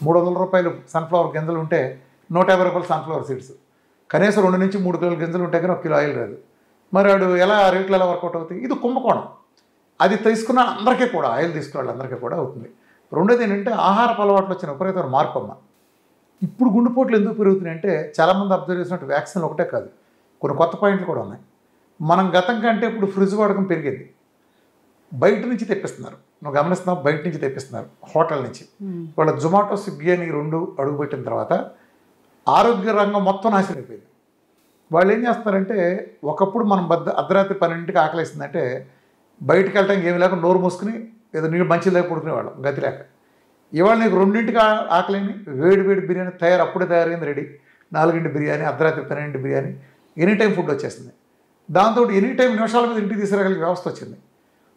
రూ. 300 సన్ఫ్లవర్ గింజలు ఉంటే రూ. 150 సన్ఫ్లవర్ సీడ్స్. కనీసం 2 నుంచి 3 కిలోల గింజలు ఉంటే కానీ 1 కిలో ఆయిల్ రాదు. మరి వాడు ఎలా రేట్లు ఎలా వర్కౌట్ అవుతాయి? ఇది కుంభకోణం. అది తీసుకున్న అందరికీ కూడా, ఆయిల్ తీసుకున్న వాళ్ళందరికీ కూడా అవుతుంది. రెండోది ఏంటంటే ఆహారపు అలవాట్లు వచ్చిన విపరీతమైన మార్పు అమ్మ. ఇప్పుడు గుండెపోట్లు ఎందుకు పెరుగుతున్నాయి అంటే చాలామంది అబ్జర్వ్ చేసినట్టు వ్యాక్సిన్ ఒకటే కాదు, కొన్ని కొత్త పాయింట్లు కూడా ఉన్నాయి. మనం గతం కంటే ఇప్పుడు ఫ్రిడ్జ్ వాడకం పెరిగింది. బయట నుంచి తెప్పిస్తున్నారు, నువ్వు గమనిస్తున్నావు, బయట నుంచి తెప్పిస్తున్నారు, హోటల్ నుంచి. వాళ్ళ జొమాటో, స్విగ్గీ అని 2 అడుగుపెట్టిన తర్వాత ఆరోగ్య రంగం మొత్తం నాశనం అయిపోయింది. వాళ్ళు ఏం చేస్తున్నారంటే, ఒకప్పుడు మనం అర్ధరాత్రి 12ంటికి ఆకలిస్తుందంటే బయటకు వెళ్ళటానికి ఏమి లేక నోరు మూసుకుని ఏదో నీళ్ళు మంచి లేక పడుకునేవాళ్ళం గతి లేక. ఇవాళ నీకు 2ంటికి ఆకలిని వేడి బిర్యానీ అప్పుడే తయారైంది, రెడీ. 4 బిర్యానీ, అర్ధరాత్రి 12 బిర్యానీ, ఎనీ టైం ఫుడ్ వచ్చేస్తుంది. దాంతో ఎనీ టైం నిమిషాల మీద ఇంటికి తీసుకురాగలిగే వ్యవస్థ వచ్చింది.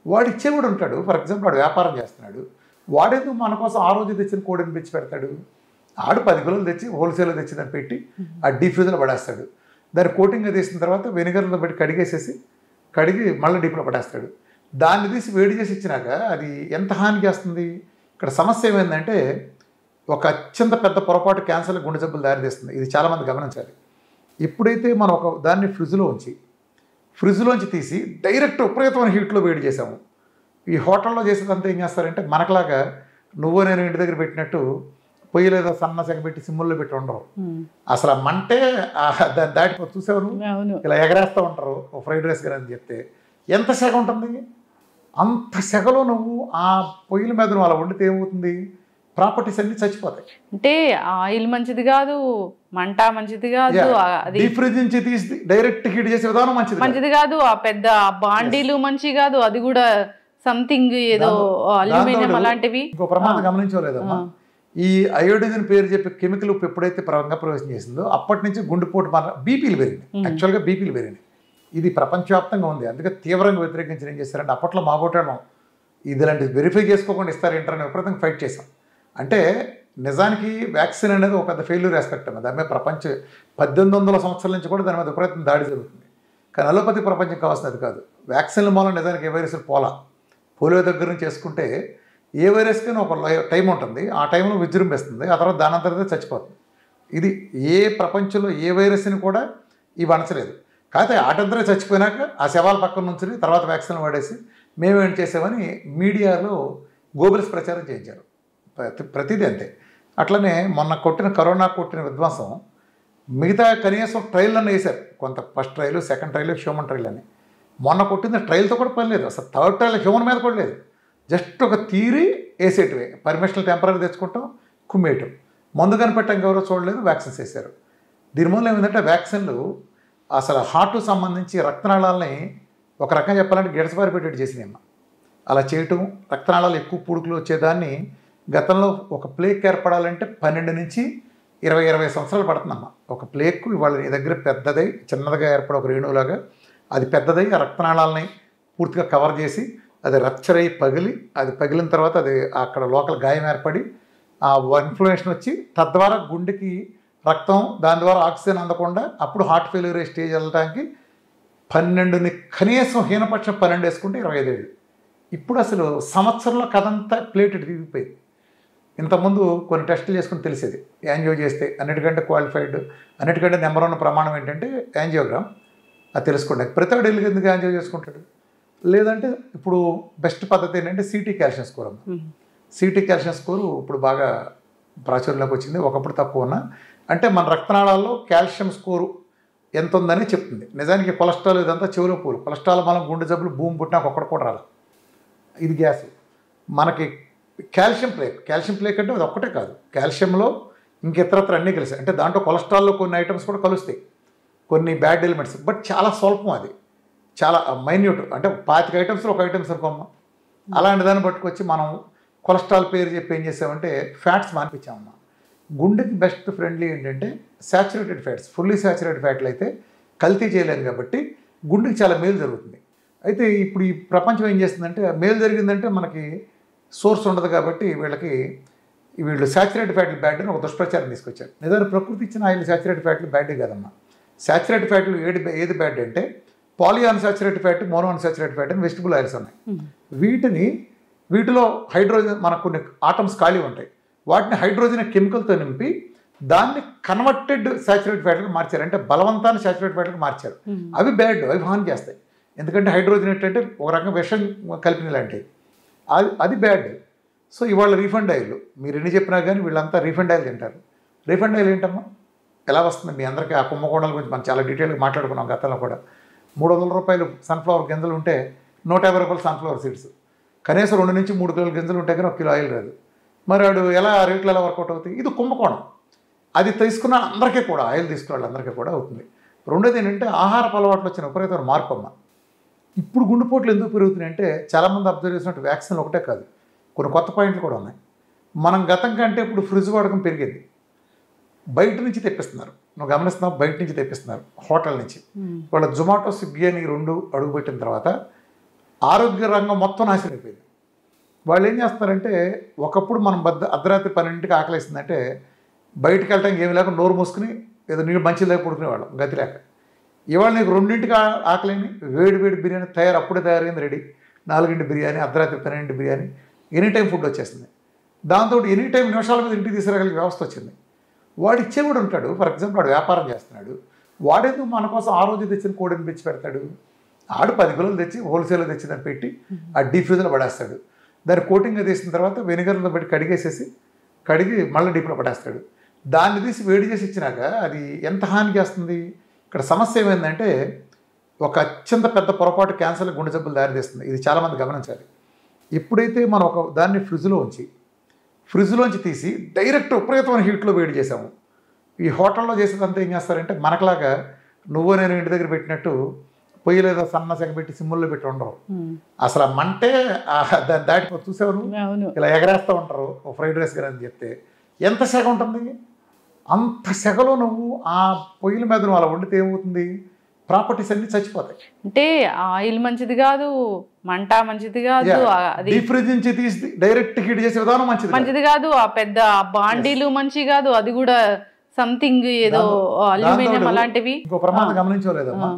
వాడు ఇచ్చేవాడు ఉంటాడు. ఫర్ ఎగ్జాంపుల్ వాడు వ్యాపారం చేస్తున్నాడు, వాడేందుకు మన కోసం ఆ రోజు తెచ్చిన కోడిని పెంచి పెడతాడు? ఆడు 10 కిలోలు తెచ్చి హోల్సేల్లో తెచ్చి దాన్ని పెట్టి ఆ డీప్ ఫ్రీజ్లో పడేస్తాడు. దాన్ని కోటింగ్గా తీసిన తర్వాత వెనిగర్లో పెట్టి కడిగి మళ్ళీ డీప్లో పడేస్తాడు. దాన్ని తీసి వేడి చేసి ఇచ్చినాక అది ఎంత హాని చేస్తుంది? ఇక్కడ సమస్య ఏమైందంటే, ఒక అత్యంత పెద్ద పొరపాటు క్యాన్సర్, గుండె జబ్బులు దారితీస్తుంది. ఇది చాలామంది గమనించాలి. ఎప్పుడైతే మనం ఒక దాన్ని ఫ్రిడ్జ్లోంచి తీసి డైరెక్ట్ విపరీతమైన హీట్లో వేడి చేసాము, ఈ హోటల్లో చేసేదంతా ఏం చేస్తారంటే మనకులాగా నువ్వు నేను ఇంటి దగ్గర పెట్టినట్టు పొయ్యి లేదా సన్న సెగ పెట్టి సిమ్ముల్లో పెట్టి ఉండవు. అసలు ఆ మంటే దాన్ని దాటి చూసేవారు ఇలా ఎగరేస్తూ ఉంటారు. ఫ్రైడ్ రైస్ కానీ అని చెప్తే ఎంత సెగ ఉంటుంది? అంత సెగలో నువ్వు ఆ పొయ్యిల మీద నువ్వు అలా వండితే ఏమవుతుంది? ప్రాపర్టీస్ అన్ని చచ్చిపోతాయి. అంటే ఆయిల్ మంచిది కాదు, మంట మంచిది కాదు, డీప్ ఫ్రిడ్జ్ నుంచి తీసి డైరెక్ట్ హీట్ చేసే విధానం మంచిది కాదు, ఆ పెద్ద బాండీలు మంచి కాదు, అది కూడా సంథింగ్ ఏదో అల్యూమినియం అలాంటివి. ఇంకో ప్రమాదం గమనించలేదమ్మా, ఈ అయోడిన్ పేరు చెప్పి కెమికల్ ఎప్పుడైతే ప్రవేశం చేసిందో అప్పటి నుంచి గుండెపోటు బీపీలు పెరిగింది. యాక్చువల్గా బీపీలు పెరిగింది. ఇది ప్రపంచవ్యాప్తంగా ఉంది. అందుకే తీవ్రంగా వ్యతిరేకించి ఏం చేస్తారంటే, అప్పట్లో మా బోటాడం ఇలాంటి వెరిఫై చేసుకోకుండా ఇస్తారు ఇంటర్ని విపరీతంగా ఫైట్ చేసాం. అంటే నిజానికి వ్యాక్సిన్ అనేది ఒక పెద్ద ఫెయిల్యూర్ ఆస్పెక్ట్ అన్నది. దాని మీద 1800 సంవత్సరాల నుంచి కూడా దాని మీద విపరీతం దాడి జరుగుతుంది. కానీ అలోపతి ప్రపంచం కావాల్సినది కాదు. వ్యాక్సిన్ల మూలం నిజానికి ఏ వైరస్ పోలియో దగ్గర నుంచి చేసుకుంటే ఏ వైరస్కైనా ఒక టైం ఉంటుంది, ఆ టైంలో విజృంభిస్తుంది, ఆ తర్వాత దాని అంతటా చచ్చిపోతుంది. ఇది ఏ ప్రపంచంలో ఏ వైరస్ని కూడా ఇవి అనచలేదు. కాకపోతే ఆటంతరే చచ్చిపోయినాక ఆ శవాల పక్కన నుంచి తర్వాత వ్యాక్సిన్ వాడేసి మేమేం చేసామని మీడియాలో గోబెల్స్ ప్రచారం చేయించారు. ప్రతిదీ అంతే. అట్లనే మొన్న కరోనా కొట్టిన విధ్వంసం మిగతా కనీసం ట్రయల్ వేశారు. కొంత first trial, second trial, human trial అని. మొన్న కొట్టింది ట్రయల్తో కూడా పని లేదు, అసలు థర్డ్ ట్రయల్ హ్యూమన్ మీద కూడా లేదు. జస్ట్ ఒక థియరీ వేసేటివే, పర్మిషనల్ టెంపరీ తెచ్చుకుంటాం, కుమ్మేయటం, మందు కనిపెట్టడానికి ఎవరో చూడలేదు, వ్యాక్సిన్స్ వేశారు. దీనివల్ల ఏమిటంటే వ్యాక్సిన్లు అసలు హార్ట్కు సంబంధించి రక్తనాళాలని ఒక రకంగా చెప్పాలంటే గిడసబారి పెట్టేట్టు చేసినాయమ్మ. అలా చేయటం, రక్తనాళాలు ఎక్కువ పుడుకులు వచ్చేదాన్ని గతంలో ఒక ప్లేక్ ఏర్పడాలంటే 12 నుంచి 20 సంవత్సరాలు పడుతుందమ్మ. ఒక ప్లేక్ ఇవాళ నీ దగ్గర పెద్దదై చిన్నదిగా ఏర్పడే ఒక రేణువులాగా అది పెద్దదై ఆ రక్తనాళాలని పూర్తిగా కవర్ చేసి అది రప్చర్ అయ్యి అది పగిలిన తర్వాత అది అక్కడ లోకల్ గాయం ఏర్పడి ఆ ఇన్ఫ్లమేషన్ వచ్చి తద్వారా గుండెకి రక్తం దాని ద్వారా ఆక్సిజన్ అందకుండా అప్పుడు హార్ట్ ఫెయిల్యూర్ స్టేజ్ వెళ్ళడానికి 12ని కనీసం హీనపక్షం 12 వేసుకుంటే 25 ఏళ్ళు. ఇప్పుడు అసలు సంవత్సరంలో కథంతా ప్లేట్ తిరిగిపోయింది. ఇంతకుముందు కొన్ని టెస్టులు చేసుకుని తెలిసేది, యాంజియో చేస్తే అన్నిటికంటే క్వాలిఫైడ్, అన్నిటికంటే నెంబర్ 1 ప్రమాణం ఏంటంటే యాంజియోగ్రామ్. అది తెలుసుకోండి. ప్రతి ఒక్కడు వెళ్ళి ఎందుకు యాంజియో చేసుకుంటాడు? లేదంటే ఇప్పుడు బెస్ట్ పద్ధతి ఏంటంటే సిటీ కాల్షియం స్కోర్ అమ్మ. సిటీ కాల్షియం స్కోరు ఇప్పుడు బాగా ప్రాచుర్యంలోకి వచ్చింది. ఒకప్పుడు తక్కువ ఉన్నా అంటే మన రక్తనాళాల్లో కాల్షియం స్కోరు ఎంత ఉందని చెప్తుంది. నిజానికి కొలెస్ట్రాల్ ఇదంతా చెవులో పూలు. కొలెస్ట్రాల్ మనం గుండె జబ్బులు భూమి పుట్టినాక ఒక్కడు కూడా రాలి. ఇది గ్యాస్. మనకి కాల్షియం ప్లేక్ అంటే అది ఒక్కటే కాదు, కాల్షియంలో ఇంకెతరత్ర అన్నీ కలిసి, అంటే దాంట్లో కొలెస్ట్రాల్లో కొన్ని ఐటమ్స్ కూడా కలుస్తాయి, కొన్ని బ్యాడ్ ఎలిమెంట్స్, బట్ చాలా స్వల్పం, అది చాలా మైన్యూట్. అంటే 25 ఐటమ్స్లో ఒక ఐటమ్స్ అనుకోమ్మా. అలాంటి దాన్ని పట్టుకొచ్చి మనం కొలెస్ట్రాల్ పేరు చెప్పి ఏం చేసామంటే ఫ్యాట్స్ మానిపించామమ్మా. గుండెకి బెస్ట్ ఫ్రెండ్లీ ఏంటంటే శాచురేటెడ్ ఫ్యాట్స్. ఫుల్లీ శాచురేటెడ్ ఫ్యాట్లు అయితే కల్తీ చేయలేము కాబట్టి గుండెకి చాలా మేలు జరుగుతుంది. అయితే ఇప్పుడు ఈ ప్రపంచం ఏం చేస్తుందంటే మేలు జరిగిందంటే మనకి సోర్స్ ఉండదు కాబట్టి వీళ్ళు శాచురేటెడ్ ఫ్యాట్లు బ్యాడ్ అని ఒక దుష్ప్రచారం తీసుకొచ్చారు. నిజాన్ని ప్రకృతి ఇచ్చిన ఆయిల్ శాచురేటెడ్ ఫ్యాట్లు బ్యాడే కాదమ్మా. శాచురేటెడ్ ఫ్యాట్లు ఏది బ్యాడ్ అంటే polyunsaturated fat, monounsaturated fat అని వెజిటబుల్ ఆయిల్స్ ఉన్నాయి. వీటిలో హైడ్రోజన్ మనకు కొన్ని ఆటమ్స్ ఖాళీ ఉంటాయి. వాటిని హైడ్రోజన్ కెమికల్తో నింపి దాన్ని కన్వర్టెడ్ సాచురేటెడ్ ఫ్యాట్లకు మార్చారు, అంటే బలవంతాన్ని సాచురేటెడ్ ఫ్యాట్లకు మార్చారు. అవి బ్యాడ్, అవి హాని చేస్తాయి. ఎందుకంటే హైడ్రోజన్ ఏంటంటే ఒక రకంగా విషం కలిపిన లాంటివి, అది బ్యాడ్. సో ఇవాళ రీఫండ్ ఆయిల్ మీరు ఎన్ని చెప్పినా కానీ వీళ్ళంతా రీఫండ్ ఆయిల్ తింటారు. రీఫండ్ ఆయిల్ ఏంటమ్మా, ఎలా వస్తుంది? మీ అందరికీ ఆ కుంభకోణాల గురించి మనం చాలా డీటెయిల్గా మాట్లాడుకున్నాం గతంలో కూడా. 300 రూపాయలు సన్ఫ్లవర్ గింజలు ఉంటే 150 రూపాయలు సన్ఫ్లవర్ సీడ్స్, కనీసం 2 నుంచి 3 కిలోల గింజలు ఉంటే కానీ 1 కిలో ఆయిల్ రాదు. మరి వాడు ఎలా రేట్లు ఎలా వర్కౌట్ అవుతాయి? ఇది కుంభకోణం. అది తీసుకున్న అందరికీ కూడా, ఆయిల్ తీసుకున్న వాళ్ళందరికీ కూడా అవుతుంది. రెండోది ఏంటంటే ఆహారపు అలవాట్లు వచ్చిన విపరీతమైన మార్పు అమ్మ. ఇప్పుడు గుండెపోట్లు ఎందుకు పెరుగుతున్నాయి అంటే చాలామంది అబ్జర్వ్ చేసినట్టు వ్యాక్సిన్లు ఒకటే కాదు, కొన్ని కొత్త పాయింట్లు కూడా ఉన్నాయి. మనం గతం కంటే ఇప్పుడు ఫ్రిడ్జ్ వాడకం పెరిగింది, బయట నుంచి తెప్పిస్తున్నారు. నువ్వు గమనిస్తున్నావు, బయట నుంచి తెప్పిస్తున్నారు, హోటల్ నుంచి. వాళ్ళ జొమాటో, స్విగ్గీ అని 2 అడుగుపెట్టిన తర్వాత ఆరోగ్య రంగం మొత్తం నాశనం అయిపోయింది. వాళ్ళు ఏం చేస్తున్నారంటే, ఒకప్పుడు మనం అర్ధరాత్రి 12ంటికి ఆకలిస్తుందంటే బయటకు వెళ్ళడానికి ఏమి లేక నోరు మూసుకుని ఏదో నీళ్ళు మంచి లేక పడుకునేవాళ్ళం, గతి లేక. ఇవాళ నీకు 2ంటికి ఆకలిని వేడి బిర్యానీ అప్పుడే తయారైంది, రెడీ. 4 బిర్యానీ, అర్ధరాత్రి 12 బిర్యానీ, ఎనీ టైం ఫుడ్ వచ్చేస్తుంది. దాంతో ఎనీ టైం నిమిషాల మీద ఇంటికి తీసుకురాగలిగే వ్యవస్థ వచ్చింది. వాడు ఇచ్చేవాడు ఉంటాడు, ఫర్ ఎగ్జాంపుల్ వాడు వ్యాపారం చేస్తున్నాడు, వాడేందుకు మన కోసం ఆ రోజు తెచ్చిన కోడిని పెంచి పెడతాడు? ఆడు 10 కిలోలు తెచ్చి హోల్సేల్లో తెచ్చి దాన్ని పెట్టి ఆ డీప్ ఫ్రీజర్లో పడేస్తాడు. దాన్ని కోటింగ్గా తీసిన తర్వాత వెనిగర్లో పెట్టి కడిగి మళ్ళీ డీప్లో పడేస్తాడు. దాన్ని తీసి వేడి చేసి ఇచ్చినాక అది ఎంత హాని చేస్తుంది? ఇక్కడ సమస్య ఏమైందంటే, ఒక అత్యంత పెద్ద పొరపాటు క్యాన్సర్, గుండె జబ్బులు దారితీస్తుంది. ఇది చాలామంది గమనించాలి. ఎప్పుడైతే మనం ఒక దాన్ని ఫ్రిడ్జ్లోంచి తీసి డైరెక్ట్ విపరీతమైన హీట్లో వేడి చేసాము, ఈ హోటల్లో చేసేదంతా ఏం చేస్తారంటే మనకులాగా నువ్వు నేను ఇంటి దగ్గర పెట్టినట్టు పొయ్యి లేదా సన్న సెగ పెట్టి సిమ్ముల్లో పెట్టి ఉండరు. అసలు ఆ మంటే దాన్ని దాటిపో చూసావు నువ్వు, ఇలా ఎగరేస్తూ ఉంటారు. ఫ్రైడ్ రైస్ కానీ అని చెప్తే ఎంత సెగ ఉంటుంది? అంత సెగలో నువ్వు ఆ పొయ్యిల మీద నువ్వు అలా వండితే ఏమవుతుంది? ప్రాపర్టీస్ అన్ని చచ్చిపోతాయి. అంటే ఆయిల్ మంచిది కాదు, మంట మంచిది కాదు, డీప్ ఫ్రిడ్జ్ నుంచి తీసి డైరెక్ట్ హీట్ చేసే విధానం మంచిది కాదు, ఆ పెద్ద బాండీలు మంచి కాదు, అది కూడా సంథింగ్ ఏదో అల్యూమినియం అలాంటివి. ఇంకో ప్రమాదం గమనించలేదమ్మా,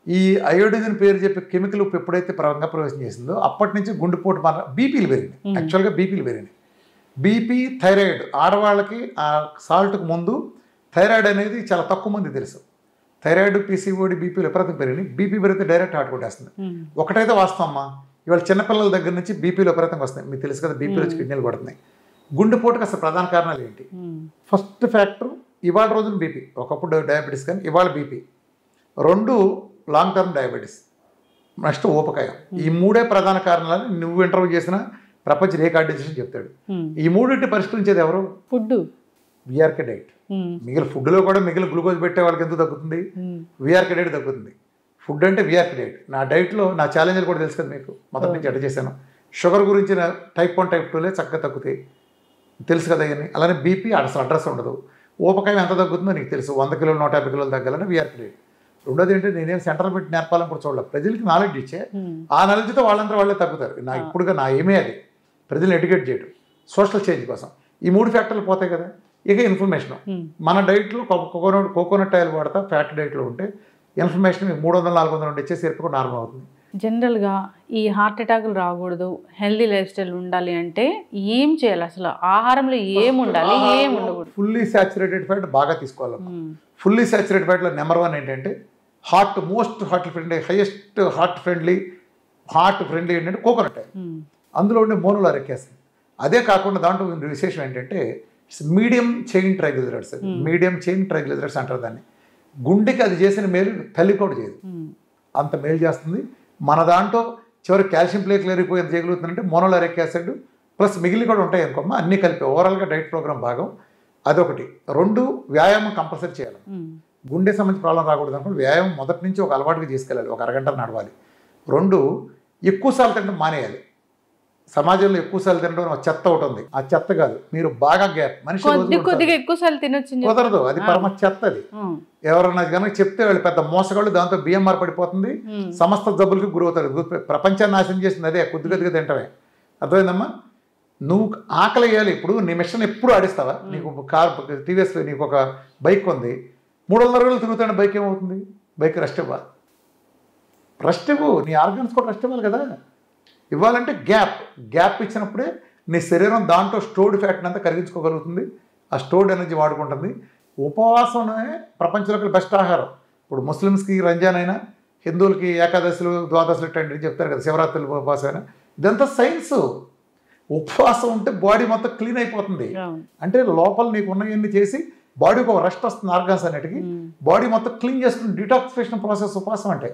ఈ అయోడిన్ పేరు చెప్పి కెమికల్ ఉప్పు ఎప్పుడైతే ప్రవేశం చేసిందో అప్పటి నుంచి గుండెపోటు బీపీలు పెరిగినాయి. యాక్చువల్గా బీపీలు పెరిగినాయి. బీపీ, థైరాయిడ్, ఆడవాళ్ళకి ఆ సాల్ట్కి ముందు థైరాయిడ్ అనేది చాలా తక్కువ మంది తెలుసు. థైరాయిడ్, పీసీఓడి, బీపీలు విపరీతం పెరిగినాయి. బీపీ పెరిగితే డైరెక్ట్ హార్ట్ కొట్టేస్తుంది. ఒకటైతే వాస్తవం అమ్మా, ఇవాళ చిన్నపిల్లల దగ్గర నుంచి బీపీలు విపరీతంగా వస్తాయి. మీకు తెలుసు కదా, బీపీలు వచ్చి కిడ్నీలు పడుతున్నాయి. గుండెపోటుకి అసలు ప్రధాన కారణాలు ఏంటి? ఫస్ట్ ఫ్యాక్టర్ ఇవాళ రోజున బీపీ, ఒకప్పుడు డయాబెటీస్, కానీ ఇవాళ BP. 2 long term diabetes, next ఊపకాయం. ఈ 3 ప్రధాన కారణాలని నువ్వు ఇంటర్వ్యూ చేసిన ప్రపంచ రికార్డైజేషన్ చెప్తాడు. ఈ 3 పరిష్కరించేది ఎవరు? Food, VRK diet. మిగిలిన ఫుడ్లో కూడా మిగిలిన గ్లూకోజ్ పెట్టే వాళ్ళకి ఎంత తగ్గుతుంది? విఆర్కే డైట్ తగ్గుతుంది. ఫుడ్ అంటే విఆర్కే డైట్. నా డైట్లో నా ఛాలెంజ్లు కూడా తెలుసు కదా మీకు, మొదటి నుంచి అడ్డ చేశాను. షుగర్ గురించి టైప్ 1 టైప్ 2లే చక్కగా తగ్గుతాయి, తెలుసు కదా ఇవన్నీ. అలానే బీపీ అసలు అడ్రస్ ఉండదు. ఊపకాయం ఎంత తగ్గుతుందో నీకు తెలుసు, 100 కిలోలు 150 కిలోలు తగ్గాలని విఆర్కే డైట్. రెండోది ఏంటంటే, నేనేం సెంట్రల్ పెట్టి నేర్పాలని కూడా చూడాలి, ప్రజలకి నాలెడ్జ్ ఇచ్చే ఆ నాలెడ్జ్తో వాళ్ళంతా వాళ్ళే తగ్గుతారు. నా ఇప్పుడుగా నా ఏమే అది ప్రజల్ని ఎడ్యుకేట్ చేయడం, సోషల్ చేంజ్ కోసం. ఈ 3 ఫ్యాక్టర్లు పోతాయి కదా. ఇక ఇన్ఫర్మేషన్, మన డైట్లో కోకోనట్ ఆయిల్ వాడతా, ఫ్యాట్ డైట్లో ఉంటే ఇన్ఫర్మేషన్ 300-400 ఉంటే ఇచ్చేసరికి నార్మల్ అవుతుంది. జనరల్గా ఈ హార్ట్ అటాకులు రాకూడదు, హెల్దీ లైఫ్ స్టైల్ ఉండాలి అంటే ఏం చేయాలి? అసలు ఆహారంలో ఏం ఉండాలి, ఏం ఉండకూడదు? ఫుల్లీ సాచురేటెడ్ ఫ్యాట్ బాగా తీసుకోవాలి. ఫుల్లీ సాచురేటెడ్ ఫ్యాట్లో నెంబర్ 1 ఏంటంటే most heart friendly, highest heart friendly ఏంటంటే కోకోనట్ ఆయిల్. అందులో ఉండే మోనోలారిక్ యాసిడ్. అదే కాకుండా దాంట్లో విశేషం ఏంటంటే మీడియం చైన్ ట్రైగ్లిజరైడ్స్ అంటారు దాన్ని. గుండెకి అది చేసిన మేలు తల్లి కూడా చేయదు, అంత మేలు చేస్తుంది. మన దాంట్లో చివరి కాల్షియం ప్లేట్లు ఎరిగిపోయేది చేయగలుగుతుందంటే మోనోలారిక్ యాసిడ్ ప్లస్ మిగిలి కూడా ఉంటాయి అనుకోమ్మా, అన్నీ కలిపి ఓవరాల్గా డైట్ ప్రోగ్రామ్ భాగం అదొకటి. 2 వ్యాయామం కంపల్సరీ చేయాలి. గుండె సంబంధించి ప్రాబ్లం రాకూడదు అనుకోండి, వ్యాయామం మొదటి నుంచి ఒక అలవాటుగా తీసుకెళ్ళాలి, ఒక అరగంట నడవాలి. 2 ఎక్కువ సార్లు తినడం మానేయాలి. సమాజంలో ఎక్కువ సార్లు తినడం చెత్త ఒకటి ఉంది, ఆ చెత్త కాదు, మీరు బాగా గ్యాప్ మనిషి కుదరదు, అది పరమ చెత్త. అది ఎవరన్నా కనుక చెప్తే వాళ్ళు పెద్ద మోసగాళ్ళు, దాంతో బిఎంఆర్ పడిపోతుంది, సమస్త జబ్బులకి గురవుతారు. ప్రపంచాన్ని నాశనం చేసింది అదే, కొద్దిగా తింటమే. అర్థమైందమ్మా? నువ్వు ఆకలి వేయాలి. ఇప్పుడు నీ మిషన్ ఎప్పుడు ఆడిస్తావా? నీకు కార్ టీవీఎస్, నీకు ఒక బైక్ ఉంది, 300 రోజులు తిరుగుతాడు, బైక్ ఏమవుతుంది? బైక్ రెస్ట్ ఇవ్వు, నీ ఆర్గన్స్ కూడా రెస్ట్ ఇవ్వాలి కదా. ఇవ్వాలంటే గ్యాప్ ఇచ్చినప్పుడే నీ శరీరం దాంట్లో స్టోర్డ్ ఫ్యాట్ని అంతా కరిగించుకోగలుగుతుంది, ఆ స్టోర్డ్ ఎనర్జీ వాడుకుంటుంది. ఉపవాసమే ప్రపంచంలోకి బెస్ట్ ఆహారం. ఇప్పుడు ముస్లిమ్స్కి రంజాన్ అయినా, హిందువులకి ఏకాదశులు ద్వాదశులు ఇట్లాంటివి చెప్తారు కదా, శివరాత్రులు ఉపవాసం అయినా, ఇదంతా సైన్స్. ఉపవాసం ఉంటే బాడీ మొత్తం క్లీన్ అయిపోతుంది. అంటే లోపల నీకు ఉన్నవన్నీ చేసి బాడీకి ఒక రెస్ట్ వస్తుంది, ఆర్గాన్స్ అన్నిటికీ బాడీ మొత్తం క్లీన్ చేసుకుని డిటాక్సిఫికేషన్ ప్రాసెస్ ఉపవాసం అంటే.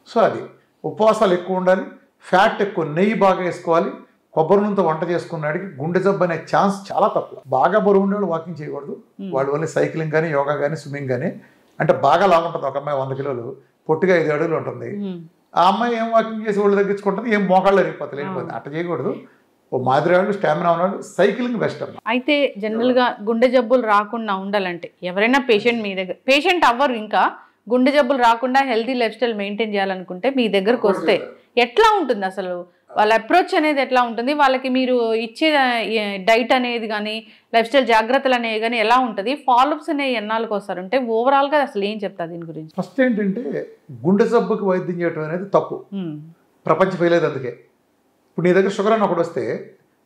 సో అది ఉపవాసాలు ఎక్కువ ఉండాలి, ఫ్యాట్ ఎక్కువ, నెయ్యి బాగా వేసుకోవాలి. కొబ్బరి నూనెతో వంట చేసుకున్నాడికి గుండె జబ్బు అనే ఛాన్స్ చాలా తక్కువ. బాగా బరువు ఉండేవాళ్ళు వాకింగ్ చేయకూడదు, వాళ్ళు వల్ల సైక్లింగ్ కానీ, యోగా కానీ, స్విమ్మింగ్ కానీ. అంటే బాగా లాగుంటుంది ఒక అమ్మాయి 100 కిలోలు, పొట్టిగా 5 అడుగులు ఉంటుంది. ఆ అమ్మాయి ఏం వాకింగ్ చేసి ఒళ్ళు తగ్గించుకుంటుంది, ఏం మోకాళ్ళు వెళ్ళిపోతుంది. అట్లా చేయకూడదు. ఓ మాదిరివాళ్ళు, స్టామినా ఉన్నాడు, సైక్లింగ్ బెస్ట్ అమ్మ. అయితే జనరల్గా గుండె జబ్బులు రాకుండా ఉండాలంటే ఎవరైనా పేషెంట్ మీ దగ్గర, పేషెంంట్ అవ్వరు, ఇంకా గుండె జబ్బులు రాకుండా హెల్తీ లైఫ్ స్టైల్ మెయింటైన్ చేయాలనుకుంటే మీ దగ్గరకు వస్తే ఎట్లా ఉంటుంది అసలు? వాళ్ళ అప్రోచ్ అనేది ఎట్లా ఉంటుంది? వాళ్ళకి మీరు ఇచ్చే డైట్ అనేది కానీ, లైఫ్ స్టైల్ జాగ్రత్తలు అనేవి కానీ ఎలా ఉంటుంది? ఫాలోఅప్స్ అనేవి ఎన్నాళ్ళకి వస్తారు అంటే ఓవరాల్గా అసలు ఏం చెప్తారు దీని గురించి? ఫస్ట్ ఏంటంటే గుండె జబ్బుకి వైద్యం చేయడం అనేది తప్పు, ప్రపంచం ఫెయిలేదు. అందుకే ఇప్పుడు నీ దగ్గర షుగర్ అని ఒకటి వస్తే,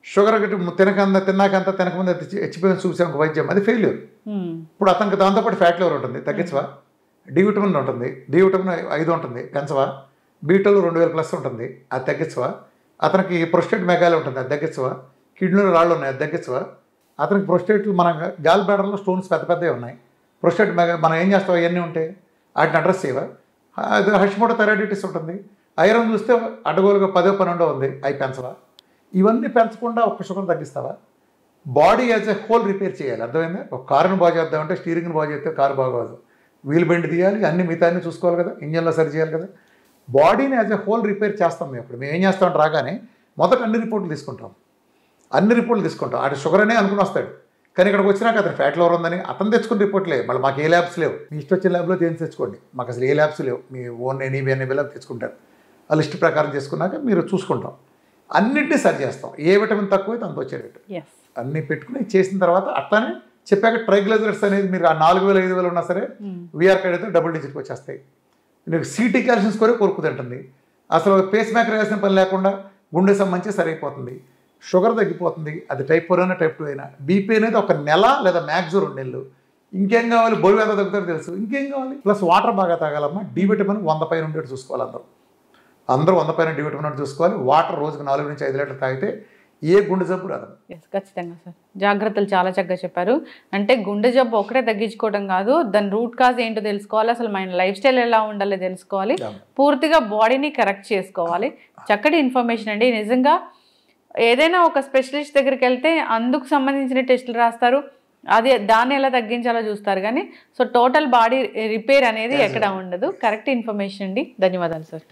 షుగర్ ఒకటి తినకముందు హెచ్చిపోయిన చూసాం వైద్యం, అది ఫెయిల్యూర్. ఇప్పుడు అతనికి దాంతోపాటు ఫ్యాట్ లివర్ ఉంటుంది, తగ్గించవా? డి విటమిన్ ఉంటుంది, డి విటమిన్ 5 ఉంటుంది, పెంచవా? బీటాలో 2000+ ఉంటుంది, అది తగ్గించవా? అతనికి ప్రొస్టేట్ మెగాలి ఉంటుంది, అది తగ్గించవా? కిడ్నీలో రాళ్ళు ఉన్నాయి, అది తగ్గించవా? అతనికి ప్రొస్టేట్, మన గాల్ బ్లాడర్లో స్టోన్స్ పెద్ద పెద్దవి ఉన్నాయి, ప్రొస్టేట్ మెగా మనం ఏం చేస్తావు? అవన్నీ ఉంటాయి, వాటిని అడ్రస్ చేయవా? అది హషిమోటో థైరాయిడిటిస్ ఉంటుంది, ఐరన్ చూస్తే అడ్డగోలుగా 10-12 ఉంది, అవి పెంచవా? ఇవన్నీ పెంచకుండా ఒక్క షుగర్ తగ్గిస్తావా? Body as a whole repair చేయాలి, అర్థమైందా? ఒక కారును బాగు చేద్దామంటే స్టీరింగ్ని బాగు చేస్తే కారు బాగోదు, వీల్ బెండ్ తీయాలి, అన్ని మిగతా అన్ని చూసుకోవాలి కదా, ఇంజన్లో సరి చేయాలి కదా. బాడీని యాజ్ ఎ హోల్ రిపేర్ చేస్తాం. మేము ఏం చేస్తామంటే రాగానే మొదట అన్ని రిపోర్ట్లు తీసుకుంటాం, అటు షుగర్ అనే అనుకుని వస్తాడు, కానీ ఇక్కడికి వచ్చినాక అతను ఫ్యాట్ లివర్ ఉందని అతను తెచ్చుకున్న రిపోర్ట్ లేవు. మళ్ళీ మాకు ఏ ల్యాబ్స్ లేవు, మీ ఇష్టం వచ్చిన ల్యాబ్లో దేని తెచ్చుకోండి, మాకు అసలు ఏ ల్యాబ్స్ లేవు, మీ ఓన్ ఎనీబీ ల్యాబ్ తెచ్చుకుంటారు. ఆ లిస్ట్ ప్రకారం చేసుకున్నాక మీరు చూసుకుంటాం, అన్నింటినీ సరి చేస్తాం. ఏ విటమిన్ తక్కువైతే అంత వచ్చేటట్టు అన్నీ పెట్టుకుని చేసిన తర్వాత అట్లానే చెప్పాక ట్రైగ్లిజరైడ్స్ అనేది మీరు ఆ 4000-5000 ఉన్నా సరే వీఆర్ కార్డ్ అయితే డబుల్ డిజిట్కి వచ్చేస్తాయి. నీకు సిటీ క్యాల్షియం స్కోరే కోరుకుతుంటుంది. అసలు పేస్ మేకర్ వేసిన పని లేకుండా గుండె సంబంధించి సరైపోతుంది, షుగర్ తగ్గిపోతుంది. అది టైప్ 4 అయినా టైప్ 2 అయినా. బీపీ అనేది 1 నెల లేదా మ్యాక్సిమం 2 నెలలు. ఇంకేం కావాలి? బరువు ఎంత తగ్గుతారో తెలుసు, ఇంకేం కావాలి? ప్లస్ వాటర్ బాగా తాగాలమ్మా. డి విటమిన్ 100 పైన ఉండేట్టు చూసుకోవాలి. అందరూ 100 పైన డి విటమిన్ చూసుకోవాలి. వాటర్ రోజుకు 4-5 లీటర్లు తాగితే ఏ గుండె జబ్బు రాదు. ఖచ్చితంగా సార్, జాగ్రత్తలు చాలా చక్కగా చెప్పారు. అంటే గుండె జబ్బు ఒకటే తగ్గించుకోవడం కాదు, దాని రూట్ కాజ్ ఏంటో తెలుసుకోవాలి, అసలు మన లైఫ్ స్టైల్ ఎలా ఉండాలో తెలుసుకోవాలి, పూర్తిగా బాడీని కరెక్ట్ చేసుకోవాలి. చక్కటి ఇన్ఫర్మేషన్ అండి. నిజంగా ఏదైనా ఒక స్పెషలిస్ట్ దగ్గరికి వెళ్తే అందుకు సంబంధించిన టెస్టులు రాస్తారు, దాన్ని ఎలా తగ్గించాలో చూస్తారు, కానీ సో టోటల్ బాడీ రిపేర్ అనేది ఎక్కడ ఉండదు. కరెక్ట్ ఇన్ఫర్మేషన్ అండి. ధన్యవాదాలు సార్.